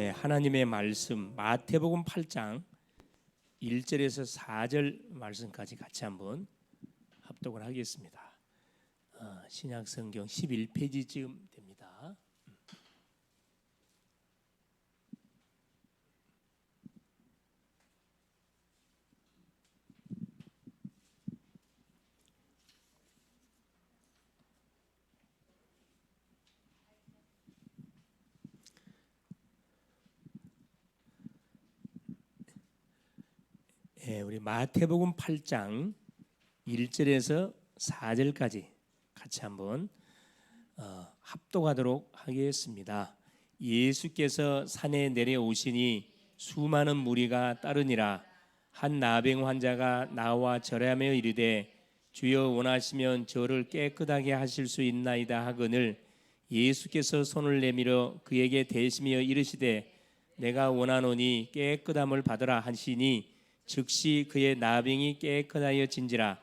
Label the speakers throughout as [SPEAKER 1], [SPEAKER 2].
[SPEAKER 1] 네, 하나님의 말씀 마태복음 8장 1절에서 4절 말씀까지 같이 한번 합독을 하겠습니다. 신약성경 11페이지쯤 됩니다. 우리 마태복음 8장 1절에서 4절까지 같이 한번 합독하도록 하겠습니다. 예수께서 산에 내려오시니 수많은 무리가 따르니라. 한 나병 환자가 나와 절하며 이르되 주여 원하시면 저를 깨끗하게 하실 수 있나이다 하거늘 예수께서 손을 내밀어 그에게 대시며 이르시되 내가 원하노니 깨끗함을 받으라 하시니 즉시 그의 나병이 깨끗하여 진지라.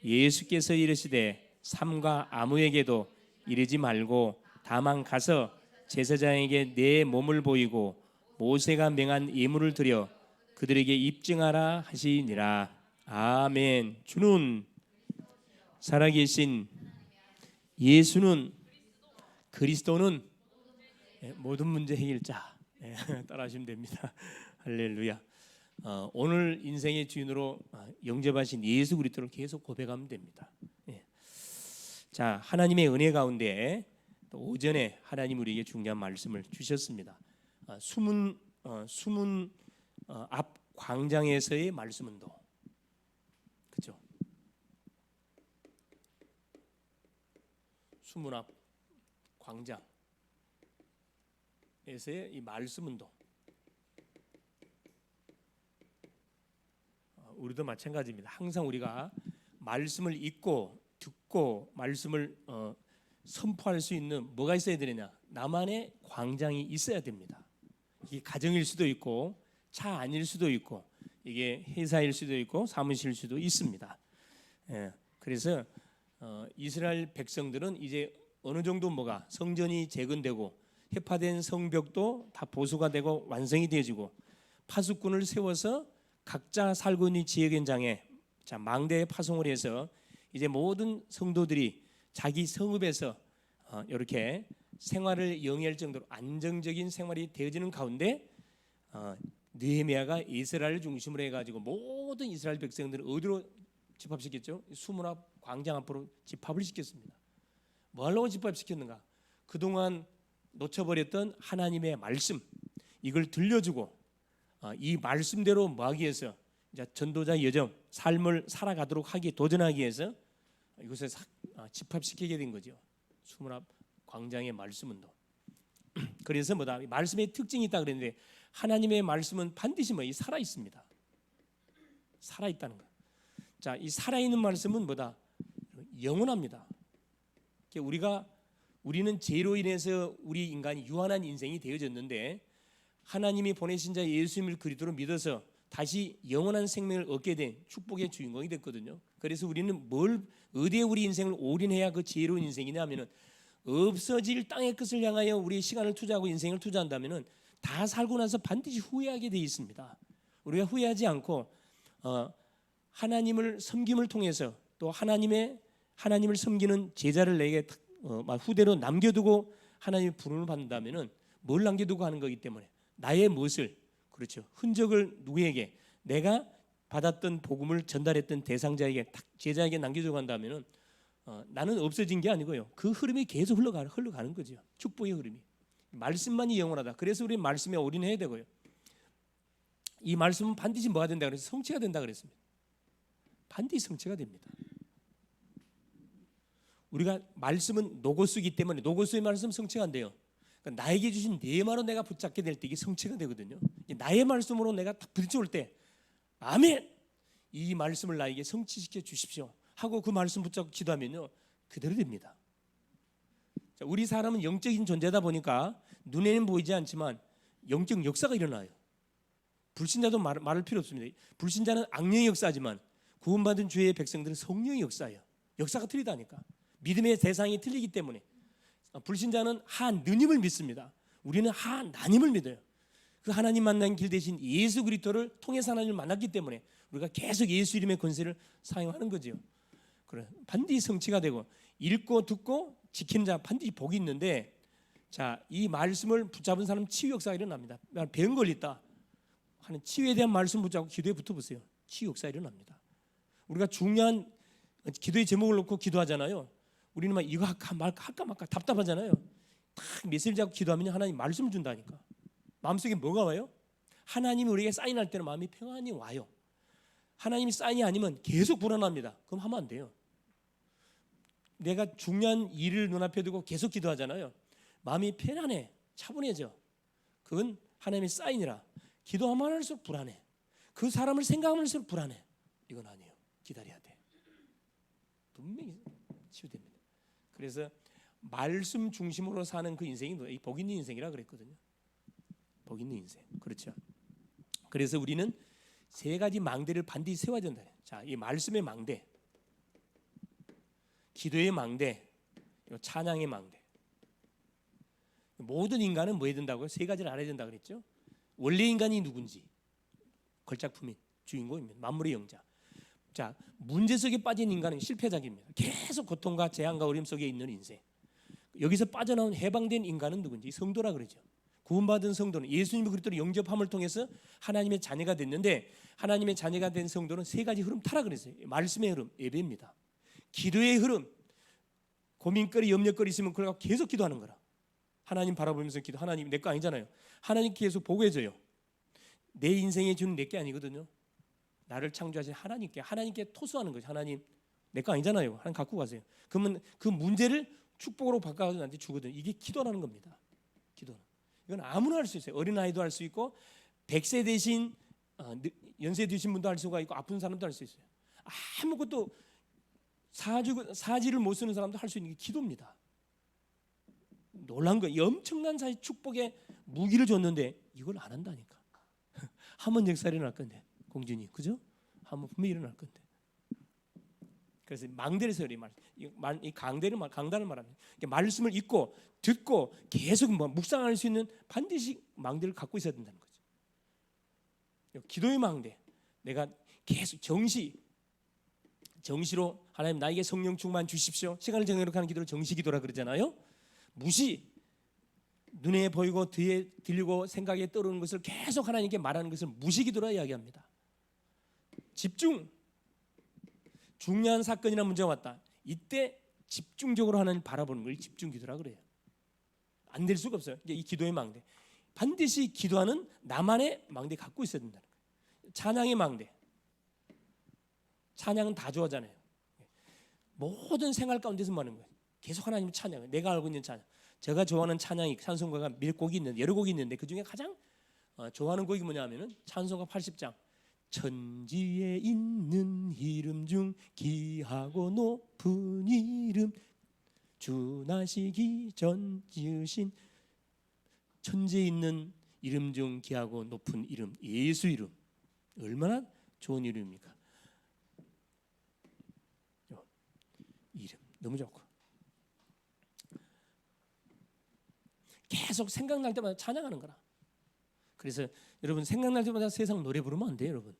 [SPEAKER 1] 예수께서 이르시되 삼가 아무에게도 이르지 말고 다만 가서 제사장에게 내 몸을 보이고 모세가 명한 예물을 드려 그들에게 입증하라 하시니라. 아멘. 주는 살아계신 예수는 그리스도는 모든 문제 해결자. 따라하시면 됩니다. 할렐루야. 오늘 인생의 주인으로 영접하신 예수 그리스도를 계속 고백하면 됩니다. 자, 하나님의 은혜 가운데 또 오전에 하나님 우리에게 중요한 말씀을 주셨습니다. 수문 앞 광장에서의 말씀 운동, 그렇죠? 수문 앞 광장에서의 이 말씀 운동. 우리도 마찬가지입니다. 항상 우리가 말씀을 읽고 듣고 말씀을 선포할 수 있는 뭐가 있어야 되느냐? 나만의 광장이 있어야 됩니다. 이게 가정일 수도 있고 차 안일 수도 있고 이게 회사일 수도 있고 사무실일 수도 있습니다. 그래서 이스라엘 백성들은 이제 어느 정도 뭐가 성전이 재건되고 해파된 성벽도 다 보수가 되고 완성이 되어지고 파수꾼을 세워서 각자 살고 있는 지역 현장에 망대에 파송을 해서 이제 모든 성도들이 자기 성읍에서 이렇게 생활을 영위할 정도로 안정적인 생활이 되어지는 가운데 느헤미야가 이스라엘을 중심으로 해가지고 모든 이스라엘 백성들을 어디로 집합시켰죠? 수문 앞 광장 앞으로 집합을 시켰습니다. 뭐 하려고 집합시켰는가? 그동안 놓쳐버렸던 하나님의 말씀 이걸 들려주고 이 말씀대로 뭐하기 위해서 이제 전도자 여정 삶을 살아가도록 하기 도전하기 위해서 이곳에 집합시키게 된 거죠. 수문 앞 광장의 말씀 운동. 그래서 뭐다? 말씀의 특징이 있다 그랬는데 하나님의 말씀은 반드시 살아 있습니다. 살아 있다는 거. 자, 이 살아 있는 말씀은 뭐다? 영원합니다. 우리는 죄로 인해서 우리 인간이 유한한 인생이 되어졌는데 하나님이 보내신 자 예수님을 그리스도로 믿어서 다시 영원한 생명을 얻게 된 축복의 주인공이 됐거든요. 그래서 우리는 어디에 우리 인생을 올인해야 그 지혜로운 인생이냐 하면은 없어질 땅의 끝을 향하여 우리의 시간을 투자하고 인생을 투자한다면은 다 살고 나서 반드시 후회하게 돼 있습니다. 우리가 후회하지 않고 하나님을 섬김을 통해서 또 하나님을 섬기는 제자를 내게 후대로 남겨두고 하나님의 부름을 받는다면은 뭘 남겨두고 하는 거기 때문에 나의 무엇을, 그렇죠, 흔적을 누구에게 내가 받았던 복음을 전달했던 대상자에게 제자에게 남겨두고 한다면은 나는 없어진 게 아니고요. 그 흐름이 계속 흘러가는 거죠. 축복의 흐름이. 말씀만이 영원하다. 그래서 우리 말씀에 올인해야 되고요. 이 말씀은 반드시 뭐가 된다 그래서 성취가 된다 그랬습니다. 반드시 성취가 됩니다. 우리가 말씀은 노고스이기 때문에 노고스의 말씀 성취가 안 돼요. 그러니까 나에게 주신 네 말로 내가 붙잡게 될 때 이게 성취가 되거든요. 나의 말씀으로 내가 딱 부딪혀올 때 아멘! 이 말씀을 나에게 성취시켜 주십시오 하고 그 말씀 붙잡고 기도하면요 그대로 됩니다. 자, 우리 사람은 영적인 존재다 보니까 눈에는 보이지 않지만 영적 역사가 일어나요. 불신자도 말할 필요 없습니다. 불신자는 악령의 역사지만 구원받은 주의 백성들은 성령의 역사예요. 역사가 틀리다니까. 믿음의 대상이 틀리기 때문에 불신자는 하느님을 믿습니다. 우리는 하나님을 믿어요. 그 하나님 만난 길 대신 예수 그리스도를 통해서 하나님을 만났기 때문에 우리가 계속 예수 이름의 권세를 사용하는 거죠. 그래 반드시 성취가 되고 읽고 듣고 지키는 자 반드시 복이 있는데, 자, 이 말씀을 붙잡은 사람 치유 역사가 일어납니다. 병 걸렸다 하는 치유에 대한 말씀 붙잡고 기도에 붙어보세요. 치유 역사가 일어납니다. 우리가 중요한 기도의 제목을 놓고 기도하잖아요. 우리는 막 이거 할까 말까 답답하잖아요. 딱 메시지 잡고 기도하면 하나님 말씀을 준다니까. 마음속에 뭐가 와요? 하나님이 우리에게 사인할 때는 마음이 평안히 와요. 하나님이 사인이 아니면 계속 불안합니다. 그럼 하면 안 돼요. 내가 중요한 일을 눈앞에 두고 계속 기도하잖아요. 마음이 편안해, 차분해져. 그건 하나님의 사인이라. 기도하면 할수록 불안해. 그 사람을 생각하면 할수록 불안해. 이건 아니에요. 기다려야 돼. 분명히 치유됩니다. 그래서 말씀 중심으로 사는 그 인생이 복 있는 인생이라 그랬거든요. 복 있는 인생. 그렇죠. 그래서 우리는 세 가지 망대를 반드시 세워야 된다. 자, 이 말씀의 망대, 기도의 망대, 찬양의 망대. 모든 인간은 뭐 해야 된다고요? 세 가지를 알아야 된다 그랬죠. 원래 인간이 누군지, 걸작품인 주인공입니다. 만물의 영자. 자, 문제 속에 빠진 인간은 실패작입니다. 계속 고통과 재앙과 어려움 속에 있는 인생. 여기서 빠져나온 해방된 인간은 누군지, 성도라 그러죠. 구원받은 성도는 예수님 그리스도를 영접함을 통해서 하나님의 자녀가 됐는데, 하나님의 자녀가 된 성도는 세 가지 흐름 타라 그랬어요. 말씀의 흐름, 예배입니다. 기도의 흐름, 고민거리, 염려거리 있으면 그걸 계속 기도하는 거라. 하나님 바라보면서 기도. 하나님 내 거 아니잖아요. 하나님 계속 보고해줘요. 내 인생의 주는 내 게 아니거든요. 나를 창조하신 하나님께 토수하는 거죠. 하나님 내 거 아니잖아요. 하나님 갖고 가세요. 그러면 그 문제를 축복으로 바꿔서 나한테 주거든요. 이게 기도라는 겁니다. 기도는. 이건 아무나 할 수 있어요. 어린아이도 할 수 있고 100세 되신 연세 드신 분도 할 수가 있고 아픈 사람도 할 수 있어요. 아무것도 사지를 못 쓰는 사람도 할 수 있는 게 기도입니다. 놀란 거예요. 엄청난 사실 축복의 무기를 줬는데 이걸 안 한다니까. 한번 역사가 일어날 건데, 공준이, 그죠? 한번 분명히 일어날 건데. 그래서 망대를 세우리 이 강단을 말합니다. 말씀을 읽고 듣고 계속 묵상할 수 있는 반드시 망대를 갖고 있어야 된다는 거죠. 기도의 망대. 내가 계속 정시로 하나님 나에게 성령 충만 주십시오. 시간을 정해놓고 하는 기도를 정시 기도라 그러잖아요. 무시, 눈에 보이고 뒤에 들리고 생각에 떠오르는 것을 계속 하나님께 말하는 것을 무시 기도라 이야기합니다. 집중. 중요한 사건이나 문제가 왔다. 이때 집중적으로 하나님 바라보는 걸 집중 기도라 그래요. 안 될 수가 없어요. 이 기도의 망대. 반드시 기도하는 나만의 망대 갖고 있어야 된다는 거예요. 찬양의 망대. 찬양은 다 좋아하잖아요. 모든 생활 가운데서 뭐 하는 거예요? 계속 하나님을 찬양해요. 내가 알고 있는 찬양. 제가 좋아하는 찬양이 찬송가가 몇 곡이 있는데, 여러 곡이 있는데 그 중에 가장 좋아하는 곡이 뭐냐 하면은 찬송가 80장. 천지에 있는 이름 중 귀하고 높은 이름, 주 나시기 전 지으신 천지에 있는 이름 중 귀하고 높은 이름, 예수 이름. 얼마나 좋은 이름입니까? 이름 너무 좋고 계속 생각날 때마다 찬양하는 거라. 그래서 여러분 생각날 때마다 세상 노래 부르면 안 돼요, 여러분.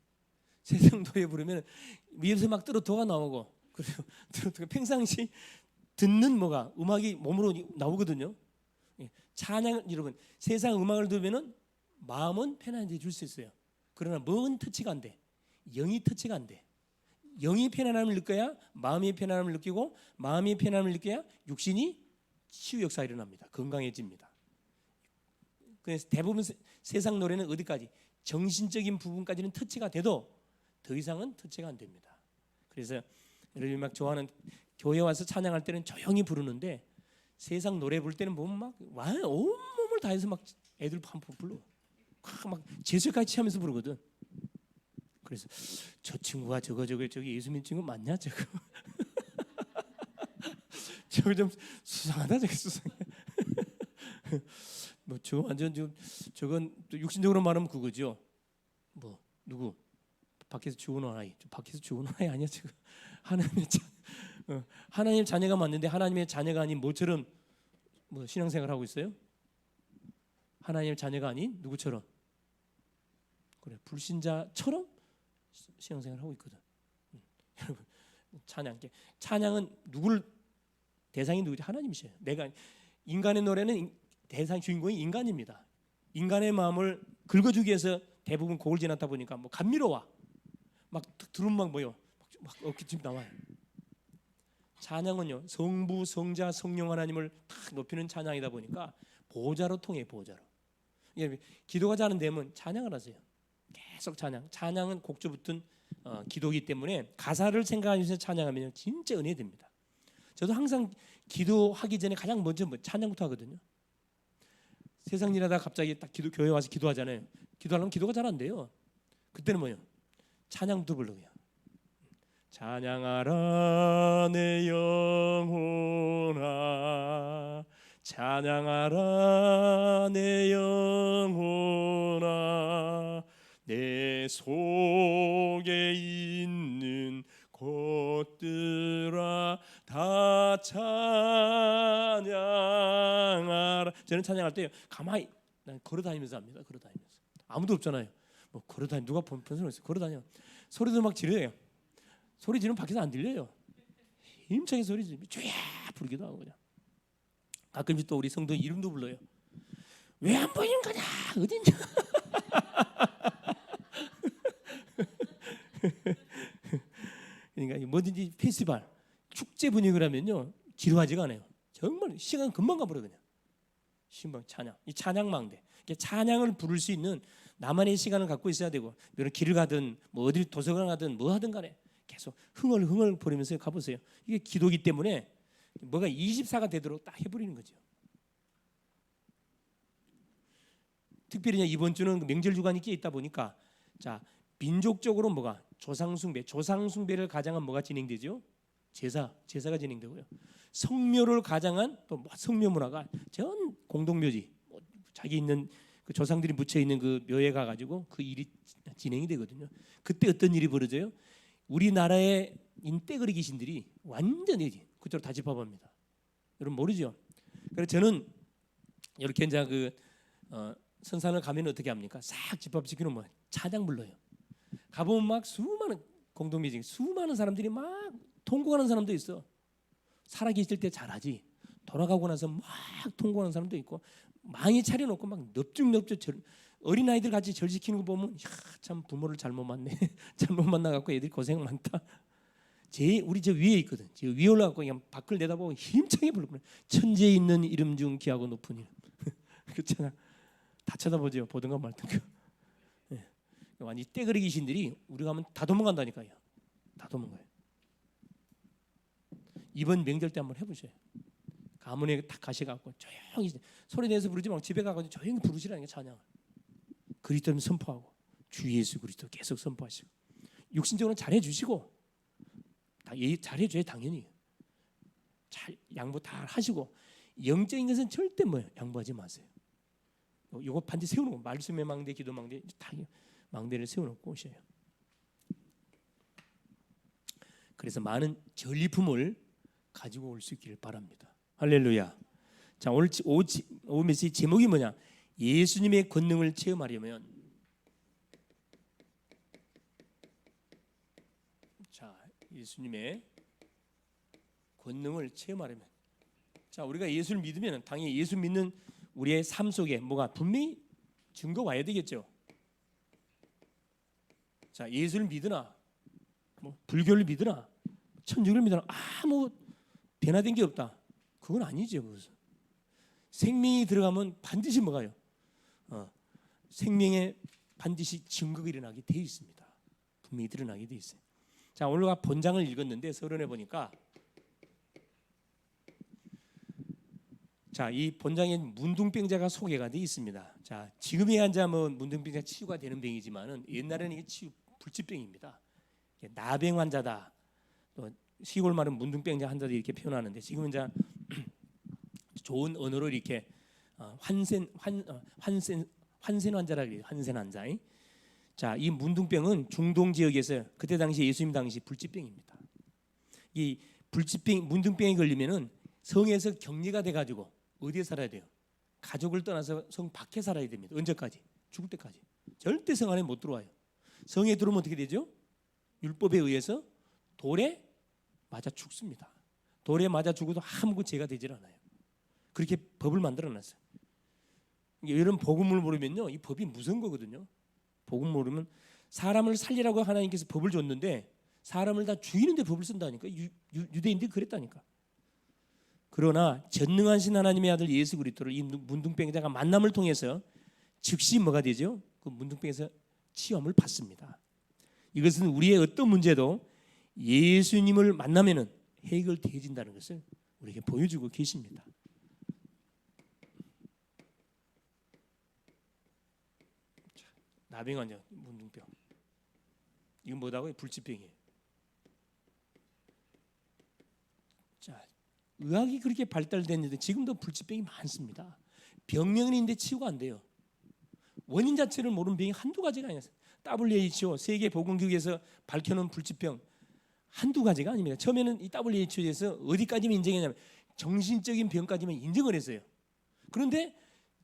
[SPEAKER 1] 세상 노래 부르면 위에서 막 뜨로토가 나오고, 그리고 뜨로토가 평상시 듣는 뭐가 음악이 몸으로 나오거든요. 찬양, 여러분 세상 음악을 들으면은 마음은 편안해져 줄 수 있어요. 그러나 몸은 터치가 안 돼. 영이 터치가 안 돼. 영이 편안함을 느껴야 마음이 편안함을 느끼고, 마음이 편안함을 느껴야 육신이 치유 역사가 일어납니다. 건강해집니다. 그래서 대부분 세상 노래는 어디까지? 정신적인 부분까지는 터치가 돼도 더 이상은 터치가 안 됩니다. 그래서 여러분이 막 좋아하는 교회 와서 찬양할 때는 조용히 부르는데, 세상 노래 부를 때는 보면 막 온몸을 다해서 막 애들 반포 불러. 막 제수같이 하면서 부르거든. 그래서 저 친구가 저기 예수 믿는 친구 맞냐 저거? 저거 좀 수상하다, 저거 수상해. 뭐 저거 완전 좀 저건 또 육신적으로 말하면 그거죠. 뭐 누구 밖에서 죽어놓은 아이, 밖에서 죽어놓은 아이 아니야 지금? 하나님 자녀가 맞는데 하나님의 자녀가 아닌 뭐처럼 뭐 신앙생활 하고 있어요? 하나님의 자녀가 아닌 누구처럼? 그래 불신자처럼 신앙생활을 하고 있거든. 여러분 찬양은 누굴 대상이 누구지? 하나님이셔요. 내가 인간의 노래는 대상 주인공이 인간입니다. 인간의 마음을 긁어주기 위해서 대부분 곡을 지났다 보니까 뭐 감미로워 막 들으면 막 뭐요 막 어깨 나와요. 찬양은요 성부 성자 성령 하나님을 탁 높이는 찬양이다 보니까 보좌로 통해 보좌로. 기도가 잘 안 되면 찬양을 하세요. 계속 찬양은 곡조 붙은 기도이기 때문에 가사를 생각하면서 찬양하면 진짜 은혜 됩니다. 저도 항상 기도하기 전에 가장 먼저 찬양부터 하거든요. 세상 일하다가 갑자기 딱 교회 와서 기도하잖아요. 기도하려면 기도가 잘 안 돼요. 그때는 뭐예요? 찬양부터 부르고요. 찬양하라 내 영혼아 찬양하라 내 영혼아 내 속에 있는 것들아 다 찬양하라. 저는 찬양할 때 가만히 난 걸어다니면서 합니다. 걸어다니면서 아무도 없잖아요. 뭐 걸어다니 누가 본 소리 있어요. 걸어다녀 소리도 막 지르요. 소리 지르면 밖에서 안 들려요. 힘차게 소리 지르면 쫙 부르기도 하고 그냥. 가끔씩 또 우리 성도 이름도 불러요. 왜 안 보이는 거냐? 어딨냐? 그러니까 뭐든지 페스티벌, 축제 분위기라면요 지루하지가 않아요. 정말 시간 금방 가버려 그냥. 신방 찬양, 이 찬양망대. 찬양을 부를 수 있는 나만의 시간을 갖고 있어야 되고, 여러 길을 가든 뭐 어디 도서관 가든 뭐 하든 간에 계속 흥얼흥얼 거리면서 가보세요. 이게 기도기 때문에 뭐가 24가 되도록 딱 해버리는 거죠. 특별히 이번 주는 명절 주간이 끼어 있다 보니까 자 민족적으로 뭐가 조상숭배를 가장한 뭐가 진행되죠? 제사가 진행되고요. 성묘를 가장한 또 성묘 문화가 전 공동묘지 자기 있는 그 조상들이 묻혀 있는 그 묘에 가 가지고 그 일이 진행이 되거든요. 그때 어떤 일이 벌어져요? 우리나라의 인떼거리 귀신들이 완전히 그쪽으로 다 집합합니다. 여러분 모르죠? 그래서 저는 이렇게 이제 그 선산을 가면 어떻게 합니까? 싹 집합시키는 뭐 찬양 불러요. 가보면 막 수많은 공동묘지, 수많은 사람들이 막 통곡하는 사람도 있어. 살아계실 때 잘하지. 돌아가고 나서 막 통곡하는 사람도 있고, 많이 차려놓고 막 넙죽넙죽 어린 아이들 같이 절 시키는 거 보면 참 부모를 잘못 만네, 잘못 만나갖고 애들이 고생 많다. 우리 저 위에 있거든. 저 위에 올라가고 그냥 밖을 내다보고 힘차게 부르고 천지에 있는 이름 중 귀하고 높은 이름. 그렇잖아. 다 쳐다보죠. 보든가 말든가. 네. 완전 떼거리 귀신들이 우리 가면 다 도망간다니까요. 다 도망가요. 이번 명절 때 한번 해보세요. 가문에 딱 가셔갖고 조용히 소리 내서 부르지 말고 집에 가서 조용히 부르시라는 게 찬양. 그리스도를 선포하고 주 예수 그리스도 계속 선포하시고 육신적으로 잘해주시고 다 잘해줘야 당연히 잘 양보 다 하시고 영적인 것은 절대 뭐 양보하지 마세요. 이거 반드시 세우는 거 말씀의 망대, 기도 망대 다 망대를 세워놓고 오셔요. 그래서 많은 전리품을 가지고 올 수 있기를 바랍니다. 할렐루야. 자 오늘 오후 메시지 제목이 뭐냐? 예수님의 권능을 체험하려면 자 예수님의 권능을 체험하려면 자 우리가 예수를 믿으면 당연히 예수 믿는 우리의 삶 속에 뭐가 분명히 증거 와야 되겠죠. 자 예수를 믿으나 뭐 불교를 믿으나 천주교를 믿으나 아무 변화된 게 없다. 그건 아니죠. 그것은. 생명이 들어가면 반드시 뭐가요? 생명에 반드시 증거가 일어나게 되어 있습니다. 분명히 드러나게 되어 있어요. 자 오늘과 본장을 읽었는데 서론에 보니까 자 이 본장에 문둥병자가 소개가 되어 있습니다. 자 지금에 한자면 문둥병자 치유가 되는 병이지만은 옛날에는 이게 불치병입니다. 나병 환자다. 또 시골 말은 문둥병자 환자들 이렇게 표현하는데 지금은 이제 좋은 언어로 이렇게 환센 환자라 그래요. 환센 환자. 자, 이 문둥병은 중동 지역에서 그때 당시 예수님 당시 불치병입니다. 이 불치병 문둥병에 걸리면은 성에서 격리가 돼 가지고 어디에 살아야 돼요? 가족을 떠나서 성 밖에 살아야 됩니다. 언제까지? 죽을 때까지. 절대 성 안에 못 들어와요. 성에 들어오면 어떻게 되죠? 율법에 의해서 돌에 맞아 죽습니다. 돌에 맞아 죽어도 아무 죄가 되질 않아요. 그렇게 법을 만들어놨어요. 이런 복음을 모르면요, 이 법이 무서운 거거든요. 복음 모르면 사람을 살리라고 하나님께서 법을 줬는데 사람을 다 죽이는데 법을 쓴다니까. 유대인들이 그랬다니까. 그러나 전능하신 하나님의 아들 예수 그리스도를 이 문둥병자가 만남을 통해서 즉시 뭐가 되죠? 그 문둥병에서 치유함을 받습니다. 이것은 우리의 어떤 문제도 예수님을 만나면은 해결되어진다는 것을 우리에게 보여주고 계십니다. 나병 환자, 문둥병. 이건 뭐다고요? 불치병이에요. 자, 의학이 그렇게 발달됐는데 지금도 불치병이 많습니다. 병명은 있는데 치유가 안 돼요. 원인 자체를 모르는 병이 한두 가지가 아니에요. WHO 세계보건기구에서 밝혀놓은 불치병 한두 가지가 아닙니다. 처음에는 이 WHO에서 어디까지만 인정했냐면 정신적인 병까지만 인정을 했어요. 그런데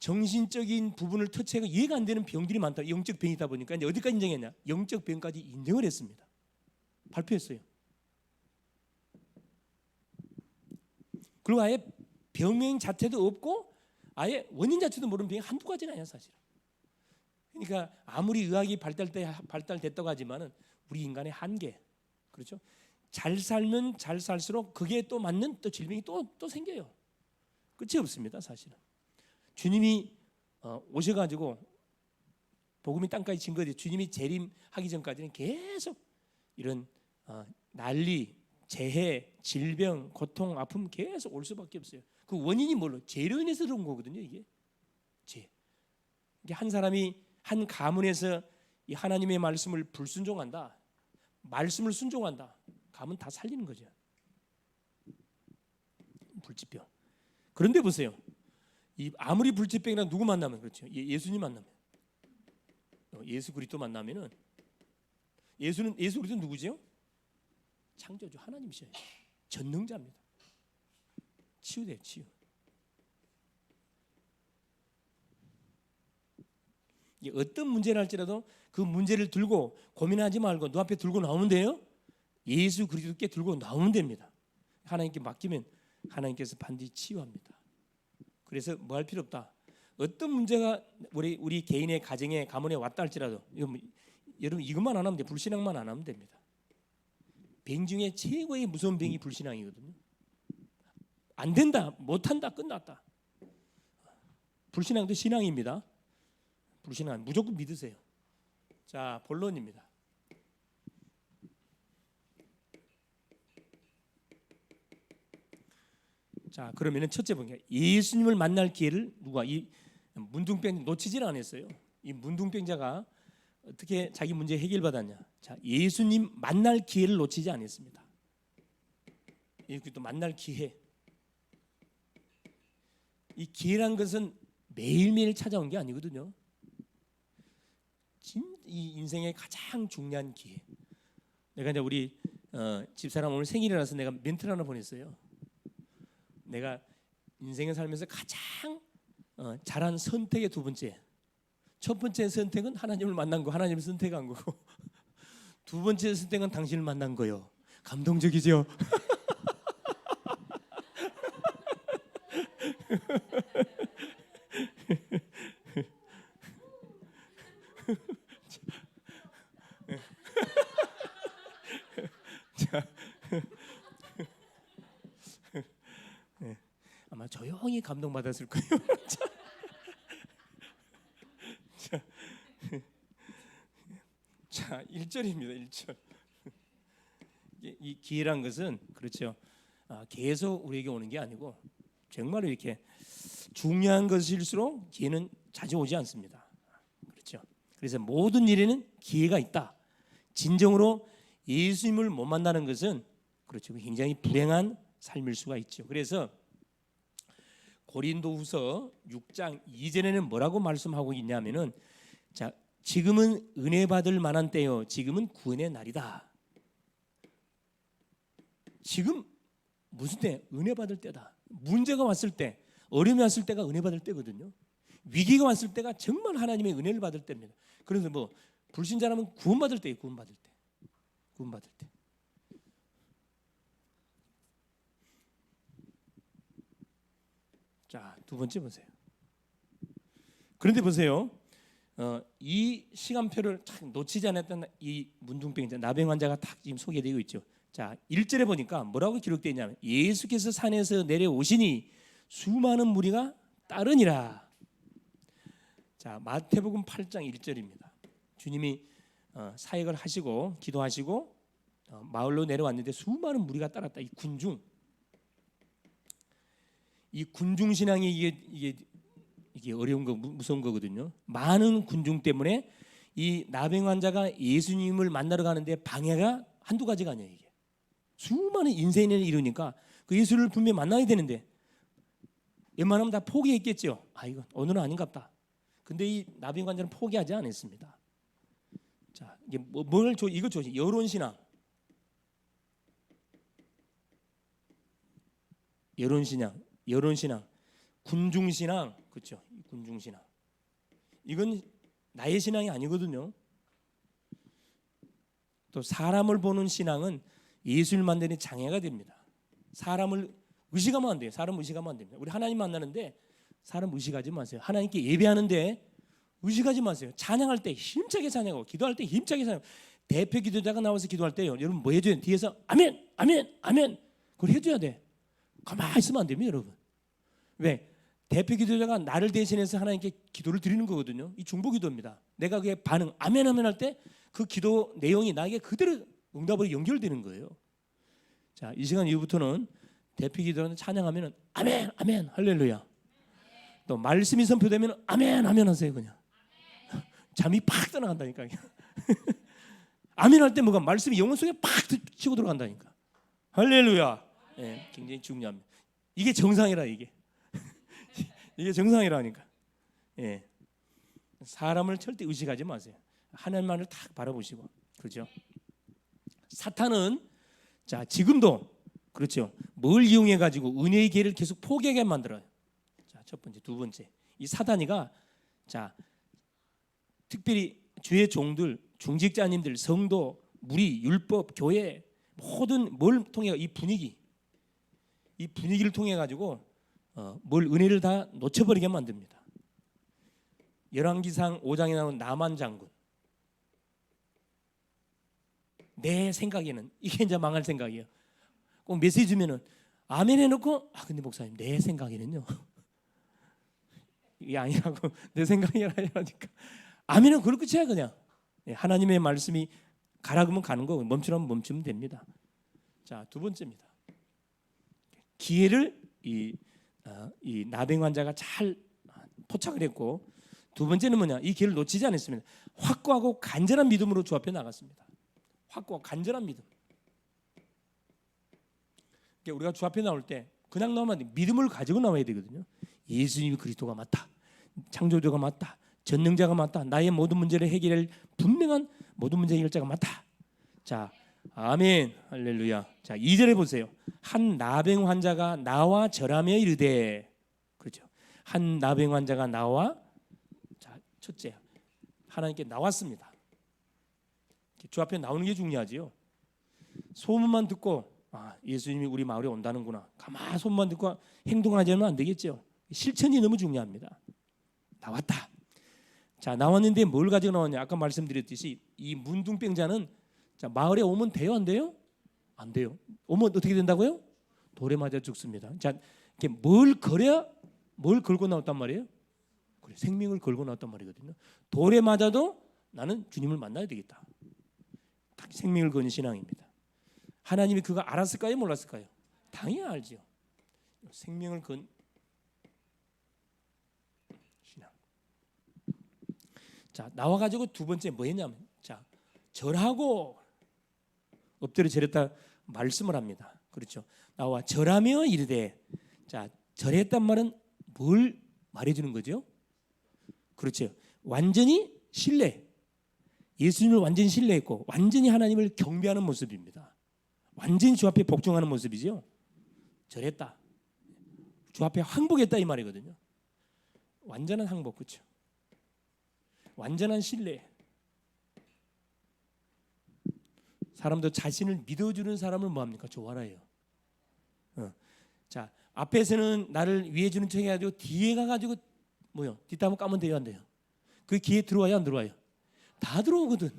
[SPEAKER 1] 정신적인 부분을 터치해서 이해가 안 되는 병들이 많다. 영적 병이다 보니까 이제 어디까지 인정했냐? 영적 병까지 인정을 했습니다. 발표했어요. 그리고 아예 병명 자체도 없고 아예 원인 자체도 모르는 병이 한두 가지는 아니야 사실. 그러니까 아무리 의학이 발달됐다고 하지만은 우리 인간의 한계, 그렇죠? 잘 살면 잘 살수록 그게 또 맞는 또 질병이 또 생겨요. 끝이 없습니다 사실은. 주님이 오셔가지고 복음이 땅까지 진 거지. 주님이 재림하기 전까지는 계속 이런 난리, 재해, 질병, 고통, 아픔 계속 올 수밖에 없어요. 그 원인이 뭘로? 죄로 인해서 그런 거거든요. 이게 죄. 이게 한 사람이 한 가문에서 이 하나님의 말씀을 불순종한다, 말씀을 순종한다, 가문 다 살리는 거죠. 불치병. 그런데 보세요. 이 아무리 불치병이랑 누구 만나면 그렇죠. 예수님 만나면, 예수 그리스도 만나면은 예수 그리스도 누구죠? 창조주 하나님이셔요. 전능자입니다. 치유돼요, 치유. 어떤 문제를 할지라도 그 문제를 들고 고민하지 말고 눈앞에 들고 나오면 돼요. 예수 그리스도께 들고 나오면 됩니다. 하나님께 맡기면 하나님께서 반드시 치유합니다. 그래서 뭐 할 필요 없다. 어떤 문제가 우리 개인의 가정에 가문에 왔다 할지라도 여러분 이것만 안 하면 돼. 불신앙만 안 하면 됩니다. 병 중에 최고의 무서운 병이 불신앙이거든요. 안 된다, 못한다, 끝났다. 불신앙도 신앙입니다. 불신앙 무조건 믿으세요. 자, 본론입니다. 자, 그러면은 첫째 번째, 예수님을 만날 기회를 누가 이 문둥병 놓치질 않았어요. 이 문둥병자가 어떻게 자기 문제 해결받았냐? 자, 예수님 만날 기회를 놓치지 않았습니다. 이렇게 또 만날 기회. 이 기회란 것은 매일매일 찾아온 게 아니거든요. 이 인생의 가장 중요한 기회. 내가 이제 우리 집사람 오늘 생일이라서 내가 멘트를 하나 보냈어요. 내가 인생을 살면서 가장 잘한 선택의 두 번째. 첫 번째 선택은 하나님을 만난 거, 하나님을 선택한 거고, 두 번째 선택은 당신을 만난 거요. 감동적이죠? 아마 조용히 감동받았을 거예요. 자, 1절입니다. 1절. 이 기회란 것은 그렇죠. 계속 우리에게 오는 게 아니고 정말 이렇게 중요한 것일수록 기회는 자주 오지 않습니다. 그렇죠. 그래서 모든 일에는 기회가 있다. 진정으로 예수님을 못 만나는 것은 그렇죠. 굉장히 불행한 삶일 수가 있죠. 그래서 고린도후서 6장 2절에는 뭐라고 말씀하고 있냐면은, 자, 지금은 은혜 받을 만한 때요, 지금은 구원의 날이다. 지금 무슨 때? 은혜 받을 때다. 문제가 왔을 때, 어려움이 왔을 때가 은혜 받을 때거든요. 위기가 왔을 때가 정말 하나님의 은혜를 받을 때입니다. 그래서 뭐 불신자라면 구원받을 때예요. 구원받을 때. 자, 두 번째 보세요. 그런데 보세요. 이 시간표를 참 놓치지 않았던 이 문둥병자 나병 환자가 딱 지금 소개되고 있죠. 자, 1절에 보니까 뭐라고 기록되어 있냐면 예수께서 산에서 내려오시니 수많은 무리가 따르니라. 자, 마태복음 8장 1절입니다. 주님이 사역을 하시고 기도하시고 마을로 내려왔는데 수많은 무리가 따랐다. 이 군중 신앙이 이게 어려운 거 무서운 거거든요. 많은 군중 때문에 이 나병 환자가 예수님을 만나러 가는데 방해가 한두 가지가 아니에요. 이게 수많은 인생을 이루니까 그 예수를 분명히 만나야 되는데 웬만하면 다 포기했겠죠. 이거 오늘은 아닌갑다. 근데 이 나병 환자는 포기하지 않았습니다. 자, 이게 이거 좋지. 여론 신앙, 군중 신앙, 그렇죠? 군중 신앙. 이건 나의 신앙이 아니거든요. 또 사람을 보는 신앙은 예수를 만드는 장애가 됩니다. 사람을 의식하면 안 돼요. 사람 의식하면 안 됩니다. 우리 하나님 만나는데 사람 의식하지 마세요. 하나님께 예배하는데 의식하지 마세요. 찬양할 때 힘차게 찬양하고 기도할 때 힘차게 찬양하고 대표 기도자가 나와서 기도할 때요. 여러분 뭐 해줘야 돼요? 뒤에서 아멘, 아멘, 아멘. 그걸 해줘야 돼. 가만히 있으면 안 됩니다, 여러분. 왜? 대표 기도자가 나를 대신해서 하나님께 기도를 드리는 거거든요. 이 중보 기도입니다. 내가 그게 반응 아멘 아멘 할 때 그 기도 내용이 나에게 그대로 응답으로 연결되는 거예요. 자, 이 시간 이후부터는 대표 기도는 찬양하면은 아멘 아멘 할렐루야. 또 말씀이 선포되면 아멘 아멘 하세요. 그냥 잠이 팍 떠나간다니까. 아멘 할 때 뭐가 말씀이 영혼 속에 팍 치고 들어간다니까. 할렐루야. 네, 굉장히 중요합니다. 이게 정상이라 이게. 이게 정상이라니까. 예. 사람을 절대 의식하지 마세요. 하나님만을 딱 바라보시고. 그렇죠? 사탄은 자, 지금도 그렇죠. 뭘 이용해 가지고 은혜의 기회를 계속 포기하게 만들어요. 자, 첫 번째, 두 번째. 이 사단이가 자, 특별히 주의 종들, 중직자님들, 성도, 무리, 율법, 교회 모든 뭘 통해 이 분위기를 통해 가지고 뭘 은혜를 다 놓쳐버리게 만듭니다. 열왕기상 5장에 나오는 나만 장군. 내 생각에는 이게 이제 망할 생각이에요. 꼭 메시지 주면은 아멘 해놓고 근데 목사님 내 생각에는요. 이게 아니라고 내 생각이라니까. 아멘은 그럴 끝이야 그냥. 하나님의 말씀이 가라 그러면 가는 거고 멈추라면 멈추면 됩니다. 자, 두 번째입니다. 기회를 이 나병 환자가 잘 포착을 했고 두 번째는 뭐냐? 이 기회를 놓치지 않았습니다. 확고하고 간절한 믿음으로 주 앞에 나갔습니다. 확고하고 간절한 믿음. 그러니까 우리가 주 앞에 나올 때 그냥 나오면 안 돼. 믿음을 가지고 나와야 되거든요. 예수님이 그리스도가 맞다. 창조주가 맞다. 전능자가 맞다. 나의 모든 문제를 해결할 분명한 모든 문제 해결자가 맞다. 자, 아멘, 할렐루야. 자, 2절에 보세요. 한 나병 환자가 나와 절하며 이르되, 그렇죠? 한 나병 환자가 나와, 자, 첫째, 하나님께 나왔습니다. 주 앞에 나오는 게 중요하지요. 소문만 듣고 예수님이 우리 마을에 온다는구나. 가만 소문만 듣고 행동하지 않으면 안 되겠죠. 실천이 너무 중요합니다. 나왔다. 자, 나왔는데 뭘 가지고 나왔냐? 아까 말씀드렸듯이 이 문둥병자는 자, 마을에 오면 돼요, 안 돼요? 안 돼요. 오면 어떻게 된다고요? 돌에 맞아 죽습니다. 자, 이게 뭘 걸고 나왔단 말이에요? 그래, 생명을 걸고 나왔단 말이거든요. 돌에 맞아도 나는 주님을 만나야 되겠다. 딱 생명을 거는 신앙입니다. 하나님이 그거 알았을까요, 몰랐을까요? 당연히 알죠. 생명을 건 신앙. 자, 나와가지고 두 번째 뭐 했냐면, 자, 절하고 엎드려 절했다 말씀을 합니다. 그렇죠? 나와 절하며 이르되, 자, 절했단 말은 뭘 말해주는 거죠? 그렇죠. 완전히 신뢰. 예수님을 완전히 신뢰했고 완전히 하나님을 경배하는 모습입니다. 완전히 주 앞에 복종하는 모습이죠. 절했다. 주 앞에 항복했다 이 말이거든요. 완전한 항복, 그렇죠? 완전한 신뢰. 사람도 자신을 믿어주는 사람을 뭐합니까? 좋아라 해요. 자, 앞에서는 나를 위해주는 척 해가지고 뒤에 가가지고 뭐요? 뒷담화 까면 돼요, 안 돼요? 그 귀에 들어와요, 안 들어와요? 다 들어오거든.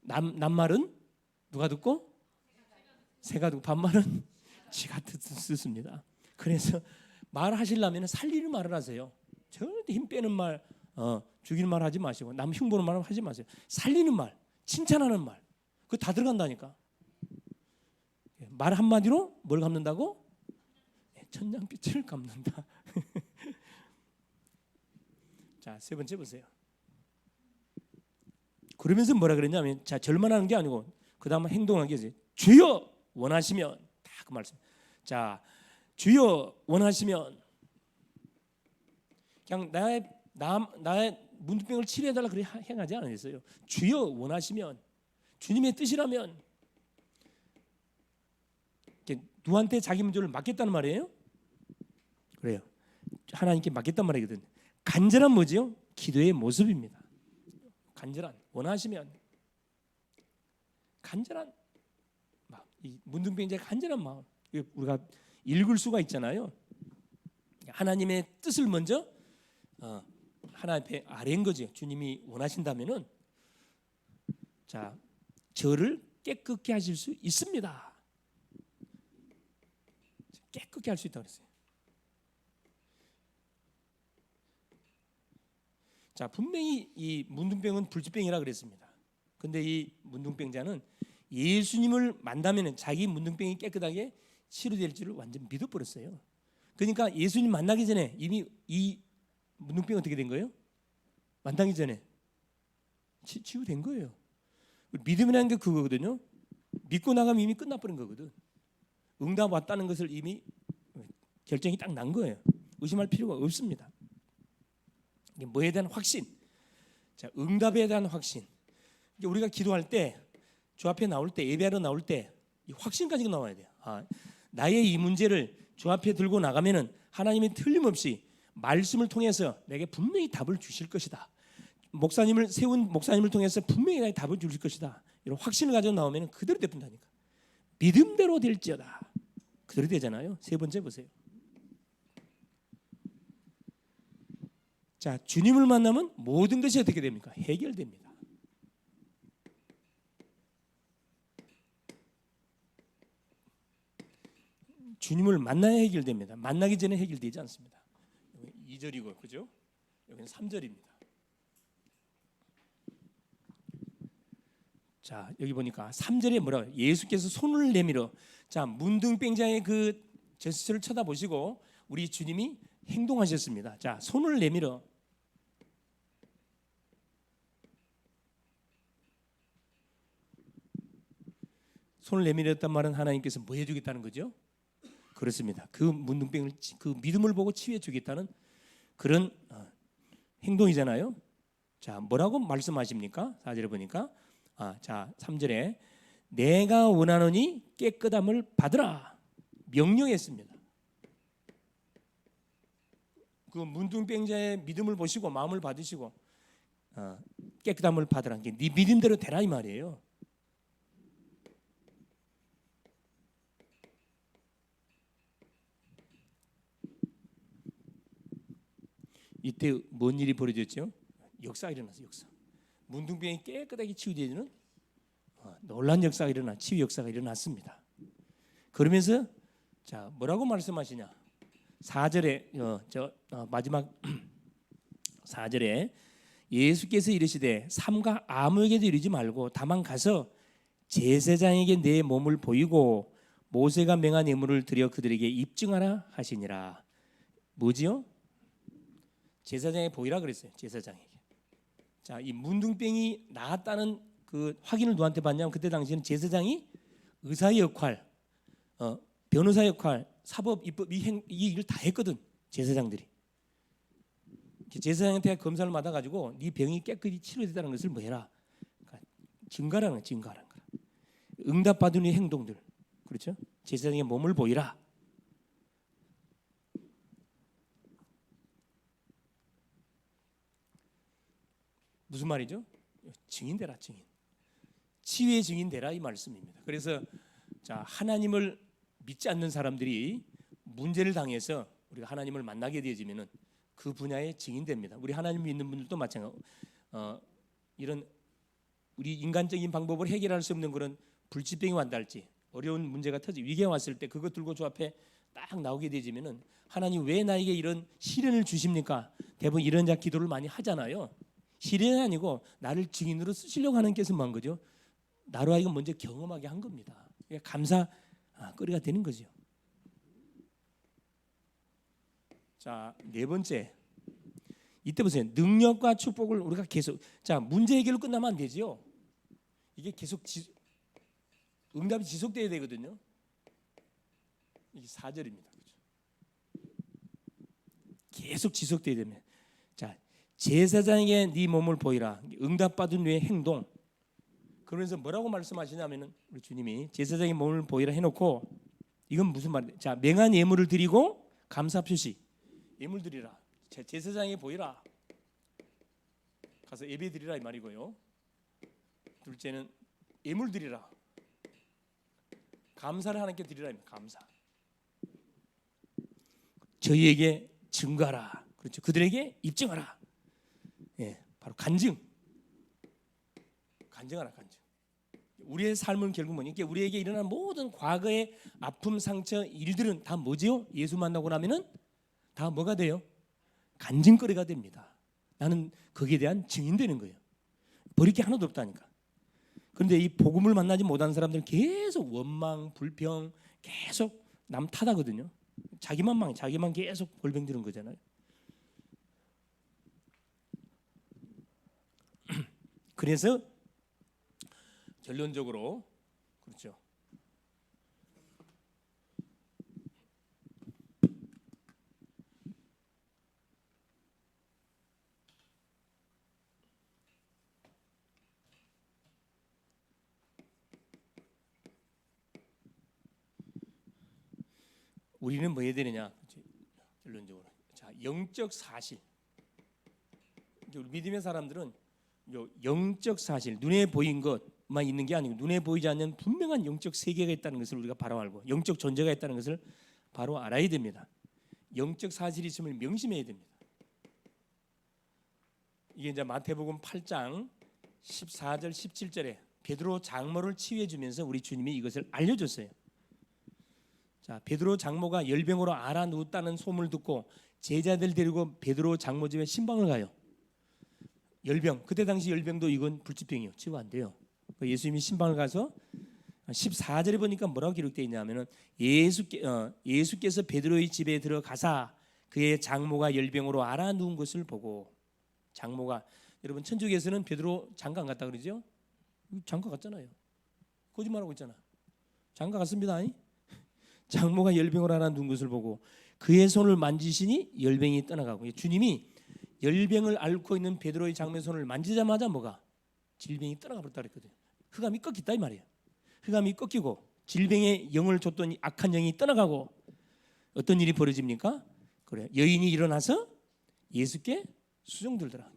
[SPEAKER 1] 남말은 누가 듣고? 새가 듣고, 반말은 지가 듣습니다. 그래서 말하시려면 살리는 말을 하세요. 절대 힘 빼는 말, 죽이는 말 하지 마시고, 남 흉보는 말 하지 마세요. 살리는 말, 칭찬하는 말, 그거 다 들어간다니까. 말 한마디로 뭘 갚는다고? 천냥빛을 갚는다. 자, 세 번째 보세요. 그러면서 뭐라 그랬냐면, 자, 절만하는 게 아니고 그 다음 행동한 게 있어요. 주여 원하시면, 다 그 말씀. 자, 주여 원하시면, 그냥 나의 문둥병을 치료해달라 그래 행하지 않았어요. 주여 원하시면, 주님의 뜻이라면, 누구한테 자기 문제를 맡겠다는 말이에요? 그래요. 하나님께 맡겠단 말이거든. 간절한 뭐지요? 기도의 모습입니다. 간절한, 원하시면 간절한 마음, 이 문둥병자의 간절한 마음, 우리가 읽을 수가 있잖아요. 하나님의 뜻을 먼저 하나님 앞에 아뢰는 거죠. 주님이 원하신다면은, 자, 저를 깨끗게 하실 수 있습니다. 깨끗게 할 수 있다고 그랬어요. 자, 분명히 이 문둥병은 불치병이라 그랬습니다. 근데 이 문둥병자는 예수님을 만나면 자기 문둥병이 깨끗하게 치료될 줄을 완전 믿어버렸어요. 그러니까 예수님 만나기 전에 이미 이 문둥병이 어떻게 된 거예요? 만나기 전에 치유된 거예요. 믿음이라는 게 그거거든요. 믿고 나가면 이미 끝나버린 거거든. 응답 왔다는 것을 이미 결정이 딱 난 거예요. 의심할 필요가 없습니다. 이게 뭐에 대한 확신? 자, 응답에 대한 확신. 우리가 기도할 때, 주 앞에 나올 때, 예배하러 나올 때 이 확신 가지고 나와야 돼요. 나의 이 문제를 주 앞에 들고 나가면은 하나님이 틀림없이 말씀을 통해서 내게 분명히 답을 주실 것이다. 목사님을 세운 목사님을 통해서 분명히 나에게 답을 주실 것이다. 이런 확신을 가지고 나오면 그대로 되pun다니까. 믿음대로 될지어다. 그대로 되잖아요. 세 번째 보세요. 자, 주님을 만나면 모든 것이 어떻게 됩니까? 해결됩니다. 주님을 만나야 해결됩니다. 만나기 전에 해결되지 않습니다. 2절이고, 그죠? 여기는 3절입니다. 자, 여기 보니까 3절에 뭐라? 예수께서 손을 내밀어. 자, 문둥병자의 그 제스처를 쳐다보시고 우리 주님이 행동하셨습니다. 자, 손을 내밀어. 손을 내밀었단 말은 하나님께서 뭐 해주겠다는 거죠? 그렇습니다. 그 문둥병을, 그 믿음을 보고 치유해 주겠다는 그런 행동이잖아요. 자, 뭐라고 말씀하십니까? 4절에 보니까, 자, 3절에 내가 원하노니 깨끗함을 받으라 명령했습니다. 그 문둥병자의 믿음을 보시고 마음을 받으시고 깨끗함을 받으라. 네 믿음대로 되라 이 말이에요. 이때 뭔 일이 벌어졌죠? 역사가 일어났어요. 역사. 문둥병이 깨끗하게 치유되는 놀란 역사가 일어나, 치유 역사가 일어났습니다. 그러면서 자, 뭐라고 말씀하시냐? 4절에 마지막 4절에 예수께서 이르시되 삼가 아무에게도 이르지 말고 다만 가서 제사장에게 내 몸을 보이고 모세가 명한 예물을 드려 그들에게 입증하라 하시니라. 뭐지요? 제사장에게 보이라 그랬어요. 제사장에게. 자, 이 문둥병이 나았다는 그 확인을 누구한테 받냐면 그때 당시에는 제사장이 의사의 역할, 변호사 역할, 사법, 입법 이 일을 다 했거든. 제사장들이. 제사장한테 검사를 받아가지고 네 병이 깨끗이 치료됐다는 것을 뭐 해라. 그러니까 증거라는 거. 응답받은 이 행동들. 그렇죠? 제사장의 몸을 보이라. 무슨 말이죠? 증인 되라, 증인. 치유의 증인 되라 이 말씀입니다. 그래서 자, 하나님을 믿지 않는 사람들이 문제를 당해서 우리가 하나님을 만나게 되어지면은 그 분야의 증인 됩니다. 우리 하나님 믿는 분들도 마찬가지. 이런 우리 인간적인 방법으로 해결할 수 없는 그런 불치병이 왔다 할지 어려운 문제가 터지 위기가 왔을 때 그거 들고 주 앞에 딱 나오게 되지면은 하나님 왜 나에게 이런 시련을 주십니까? 대부분 이런 자 기도를 많이 하잖아요. 시련이 아니고 나를 증인으로 쓰시려고 하는 께서 뭐 한 거죠? 나로 하여금 먼저 경험하게 한 겁니다. 감사 거리가 되는 거죠. 자, 네 번째. 이때 보세요. 능력과 축복을 우리가 계속 자, 문제 해결로 끝나면 안 되지요. 이게 계속 응답이 지속돼야 되거든요. 이게 4절입니다. 계속 지속돼야 됩니다. 자, 제사장에게 네 몸을 보이라. 응답받은 후의 행동. 그러면서 뭐라고 말씀하시냐면은 우리 주님이 제사장의 몸을 보이라 해놓고 이건 무슨 말이에요? 자, 맹한 예물을 드리고 감사 표시. 예물 드리라. 제사장에게 보이라. 가서 예배 드리라 이 말이고요. 둘째는 예물 드리라. 감사를 하나님께 드리라. 감사. 저희에게 증거하라. 그렇죠. 그들에게 입증하라. 예, 바로 간증. 간증하라, 간증. 우리의 삶은 결국 뭐냐? 우리에게 일어난 모든 과거의 아픔, 상처, 일들은 다 뭐지요? 예수 만나고 나면은 다 뭐가 돼요? 간증거리가 됩니다. 나는 거기에 대한 증인 되는 거예요. 버릴 게 하나도 없다니까. 그런데 이 복음을 만나지 못한 사람들은 계속 원망, 불평, 계속 남 탓하거든요. 자기만 망해, 자기만 계속 골병 드는 거잖아요. 그래서 결론적으로 그렇죠. 우리는 뭐 해야 되느냐? 결론적으로 자, 영적 사실. 우리 믿음의 사람들은 영적 사실, 눈에 보인 것만 있는 게 아니고 눈에 보이지 않는 분명한 영적 세계가 있다는 것을 우리가 바로 알고 영적 존재가 있다는 것을 바로 알아야 됩니다. 영적 사실이 있음을 명심해야 됩니다. 이게 이제 마태복음 8장 14절 17절에 베드로 장모를 치유해 주면서 우리 주님이 이것을 알려줬어요. 자, 베드로 장모가 열병으로 앓아 누웠다는 소문을 듣고 제자들 데리고 베드로 장모 집에 신방을 가요. 열병, 그때 당시 열병도 이건 불치병이에요. 치유 안 돼요. 예수님이 신방을 가서 14절에 보니까 뭐라고 기록되어 있냐면은 예수께서 베드로의 집에 들어가사 그의 장모가 열병으로 앓아 누운 것을 보고 장모가 여러분 천주교에서는 베드로 장가 안 갔다 그러죠? 장가 갔잖아요. 거짓말하고 있잖아. 장가 갔습니다. 장모가 열병으로 앓아 누운 것을 보고 그의 손을 만지시니 열병이 떠나가고 주님이 열병을 앓고 있는 베드로의 장모의 손을 만지자마자 뭐가? 질병이 떠나가 버렸다 그랬거든요. 흑암이 꺾였다 이 말이에요. 흑암이 꺾이고 질병의 영을 줬더니 악한 영이 떠나가고 어떤 일이 벌어집니까? 그래 여인이 일어나서 예수께 수종 들더라.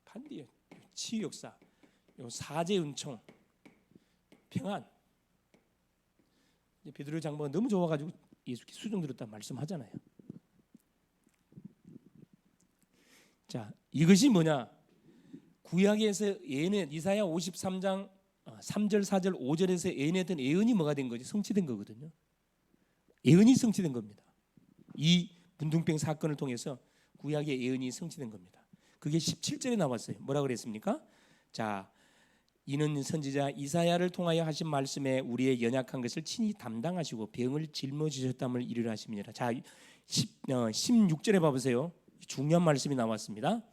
[SPEAKER 1] 반대예요. 치유 역사, 사제 은총, 평안. 베드로 장모가 너무 좋아가지고 예수께 수종 들었다 말씀하잖아요. 자, 이것이 뭐냐? 구약에서 예언 이사야 53장 3절 4절 5절에서 예언했던 예언이 뭐가 된 거지? 성취된 거거든요. 예언이 성취된 겁니다. 이 문둥병 사건을 통해서 구약의 예언이 성취된 겁니다. 그게 17절에 나왔어요. 뭐라 그랬습니까? 자, 이는 선지자 이사야를 통하여 하신 말씀에 우리의 연약한 것을 친히 담당하시고 병을 짊어지셨담을 이르라 하심이니라. 자, 16절에 봐보세요. 중요한 말씀이 나왔습니다.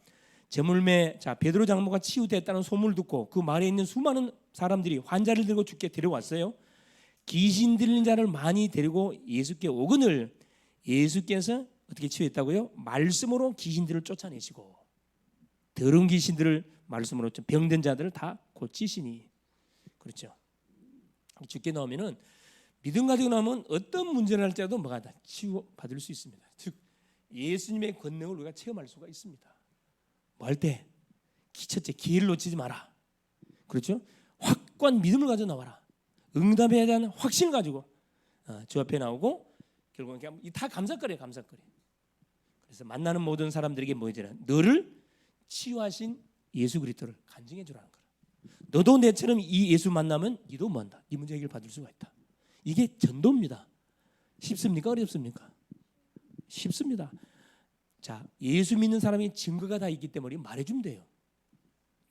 [SPEAKER 1] 저물매 자 베드로 장모가 치유됐다는 소문을 듣고 그 말에 있는 수많은 사람들이 환자를 들고 주께 데려왔어요. 귀신 들린 자를 많이 데리고 예수께 오거늘 예수께서 어떻게 치유했다고요? 말씀으로 귀신들을 쫓아내시고 더러운 귀신들을 말씀으로 병든 자들을 다 고치시니 그렇죠. 주께 나오면은 믿음 가지고 나오면 어떤 문제를 할지라도 뭐가 다 치유 받을 수 있습니다. 즉 예수님의 권능을 우리가 체험할 수가 있습니다. 뭐 할 때 첫째 기회를 놓치지 마라. 그렇죠? 확고한 믿음을 가져 나와라. 응답에 대한 확신을 가지고 주 앞에 나오고 결국은 그냥 다 감사거리예요. 감사거리. 그래서 만나는 모든 사람들에게 뭐 해야 되나? 너를 치유하신 예수 그리스도를 간증해 주라는 거예요. 너도 내처럼 이 예수 만나면 니도 뭔다. 네 문제 해결 받을 수가 있다. 이게 전도입니다. 쉽습니까? 어렵습니까? 쉽습니다. 자, 예수 믿는 사람이 증거가 다 있기 때문에 말해주면 돼요.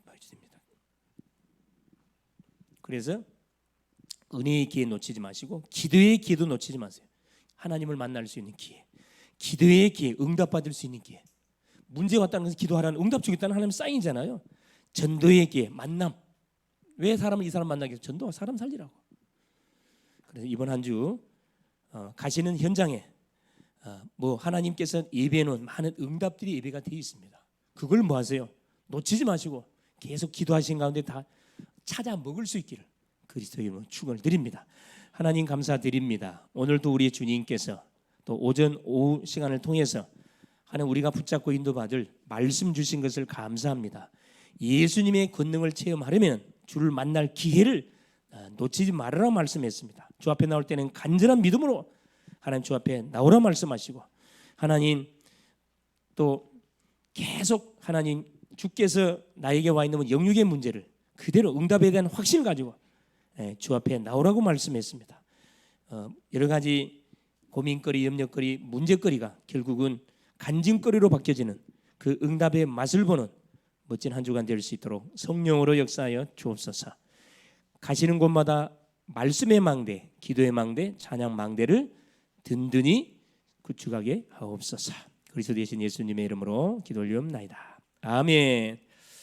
[SPEAKER 1] 말해줍니다. 그래서 은혜의 기회 놓치지 마시고 기도의 기회도 놓치지 마세요. 하나님을 만날 수 있는 기회, 기도의 기회, 응답받을 수 있는 기회. 문제 왔다는 것은 기도하라는 응답 주겠다는 하나님 사인이잖아요. 전도의 기회, 만남. 왜 사람을 이 사람 만나게 해서 전도가 사람 살리라고. 그래서 이번 한 주 가시는 현장에 뭐 하나님께서 예배해 놓은 많은 응답들이 예배가 되어 있습니다. 그걸 뭐 하세요? 놓치지 마시고 계속 기도하신 가운데 다 찾아 먹을 수 있기를 그리스도의 이름으로 축원을 드립니다. 하나님 감사드립니다. 오늘도 우리 주님께서 또 오전 오후 시간을 통해서 하나님 우리가 붙잡고 인도받을 말씀 주신 것을 감사합니다. 예수님의 권능을 체험하려면 주를 만날 기회를 놓치지 말으라고 말씀했습니다. 주 앞에 나올 때는 간절한 믿음으로 하나님 주 앞에 나오라 말씀하시고 하나님 또 계속 하나님 주께서 나에게 와 있는 영육의 문제를 그대로 응답에 대한 확신을 가지고 주 앞에 나오라고 말씀했습니다. 여러 가지 고민거리, 염려거리, 문제거리가 결국은 간증거리로 바뀌어지는 그 응답의 맛을 보는 멋진 한 주간 될 수 있도록 성령으로 역사하여 주옵소서. 가시는 곳마다 말씀의 망대, 기도의 망대, 찬양 망대를 든든히 구축하게 하옵소서. 그리스도 되신 예수님의 이름으로 기도 올리옵나이다. 아멘.